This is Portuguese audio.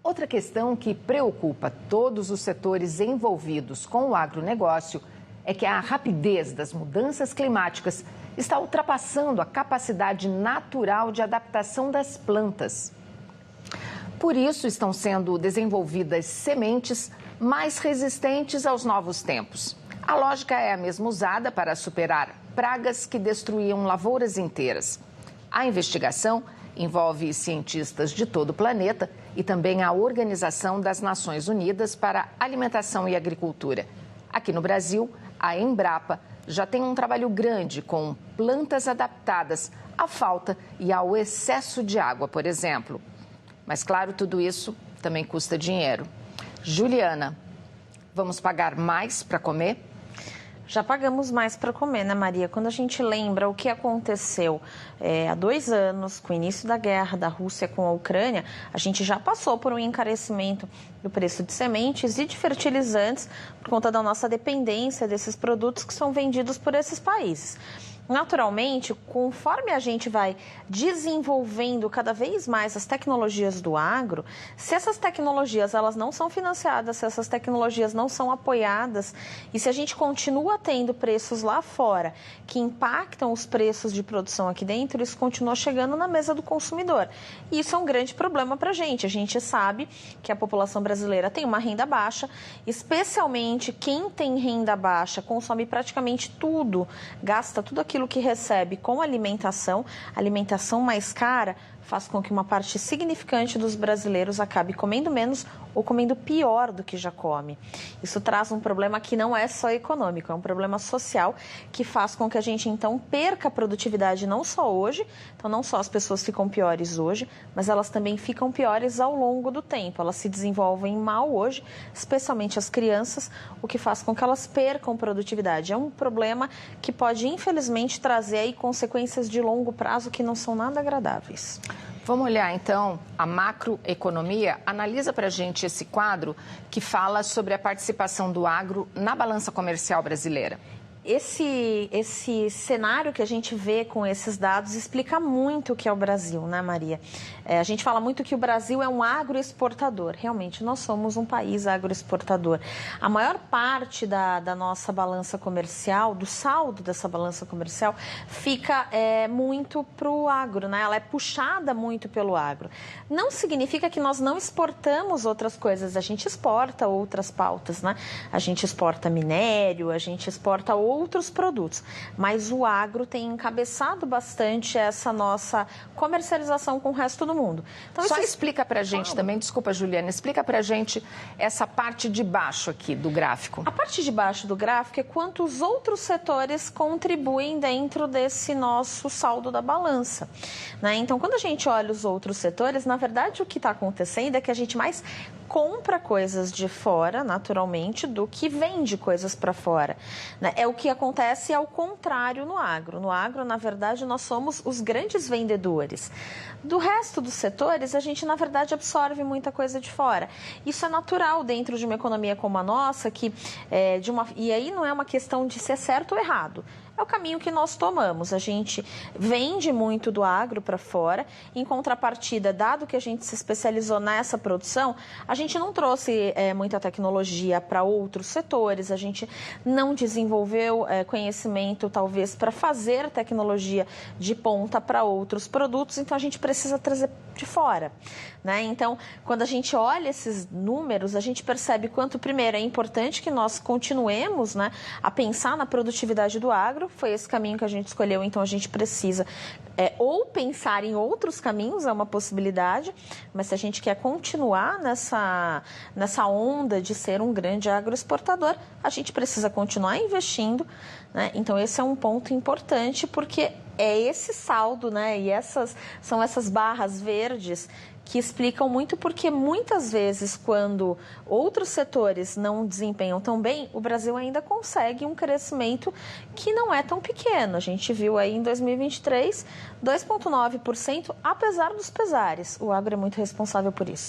Outra questão que preocupa todos os setores envolvidos com o agronegócio é que a rapidez das mudanças climáticas está ultrapassando a capacidade natural de adaptação das plantas. Por isso, estão sendo desenvolvidas sementes mais resistentes aos novos tempos. A lógica é a mesma usada para superar pragas que destruíam lavouras inteiras. A investigação envolve cientistas de todo o planeta e também a Organização das Nações Unidas para Alimentação e Agricultura. Aqui no Brasil, a Embrapa já tem um trabalho grande com plantas adaptadas à falta e ao excesso de água, por exemplo. Mas, claro, tudo isso também custa dinheiro. Juliana, vamos pagar mais para comer? Já pagamos mais para comer, né, Maria? Quando a gente lembra o que aconteceu há 2 anos, com o início da guerra da Rússia com a Ucrânia, a gente já passou por um encarecimento do preço de sementes e de fertilizantes por conta da nossa dependência desses produtos que são vendidos por esses países. Naturalmente, conforme a gente vai desenvolvendo cada vez mais as tecnologias do agro, se essas tecnologias elas não são financiadas, se essas tecnologias não são apoiadas e se a gente continua tendo preços lá fora que impactam os preços de produção aqui dentro, isso continua chegando na mesa do consumidor. E isso é um grande problema para a gente. A gente sabe que a população brasileira tem uma renda baixa, especialmente quem tem renda baixa consome praticamente tudo, gasta tudo aquilo que recebe com alimentação mais cara, faz com que uma parte significante dos brasileiros acabe comendo menos ou comendo pior do que já come. Isso traz um problema que não é só econômico, é um problema social que faz com que a gente, então, perca a produtividade não só hoje, então não só as pessoas ficam piores hoje, mas elas também ficam piores ao longo do tempo. Elas se desenvolvem mal hoje, especialmente as crianças, o que faz com que elas percam produtividade. É um problema que pode, infelizmente, trazer aí consequências de longo prazo que não são nada agradáveis. Vamos olhar, então, a macroeconomia. Analisa para a gente esse quadro que fala sobre a participação do agro na balança comercial brasileira. Esse cenário que a gente vê com esses dados explica muito o que é o Brasil, né, Maria? A gente fala muito que o Brasil é um agroexportador. Realmente, nós somos um país agroexportador. A maior parte da nossa balança comercial, do saldo dessa balança comercial, fica muito para o agro, né? Ela é puxada muito pelo agro. Não significa que nós não exportamos outras coisas. A gente exporta outras pautas, né? A gente exporta minério, a gente exporta outros produtos, mas o agro tem encabeçado bastante essa nossa comercialização com o resto do mundo. Então, só explica para a gente também, desculpa, Juliana, explica para a gente essa parte de baixo aqui do gráfico. A parte de baixo do gráfico é quanto os outros setores contribuem dentro desse nosso saldo da balança, né? Então, quando a gente olha os outros setores, na verdade, o que está acontecendo é que a gente mais compra coisas de fora, naturalmente, do que vende coisas para fora, né? É o que acontece ao contrário no agro. No agro, na verdade, nós somos os grandes vendedores. Do resto dos setores, a gente, na verdade, absorve muita coisa de fora. Isso é natural dentro de uma economia como a nossa, e aí não é uma questão de ser certo ou errado. É o caminho que nós tomamos. A gente vende muito do agro para fora. Em contrapartida, dado que a gente se especializou nessa produção, a gente não trouxe muita tecnologia para outros setores, a gente não desenvolveu conhecimento, talvez, para fazer tecnologia de ponta para outros produtos, então a gente precisa trazer de fora, né? Então, quando a gente olha esses números, a gente percebe quanto, primeiro, é importante que nós continuemos, né, a pensar na produtividade do agro. Foi esse caminho que a gente escolheu, então a gente precisa ou pensar em outros caminhos, é uma possibilidade, mas se a gente quer continuar nessa onda de ser um grande agroexportador, a gente precisa continuar investindo, né? Então esse é um ponto importante, porque é esse saldo, né? E são essas barras verdes que explicam muito, porque muitas vezes, quando outros setores não desempenham tão bem, o Brasil ainda consegue um crescimento que não é tão pequeno. A gente viu aí em 2023, 2,9%, apesar dos pesares. O agro é muito responsável por isso.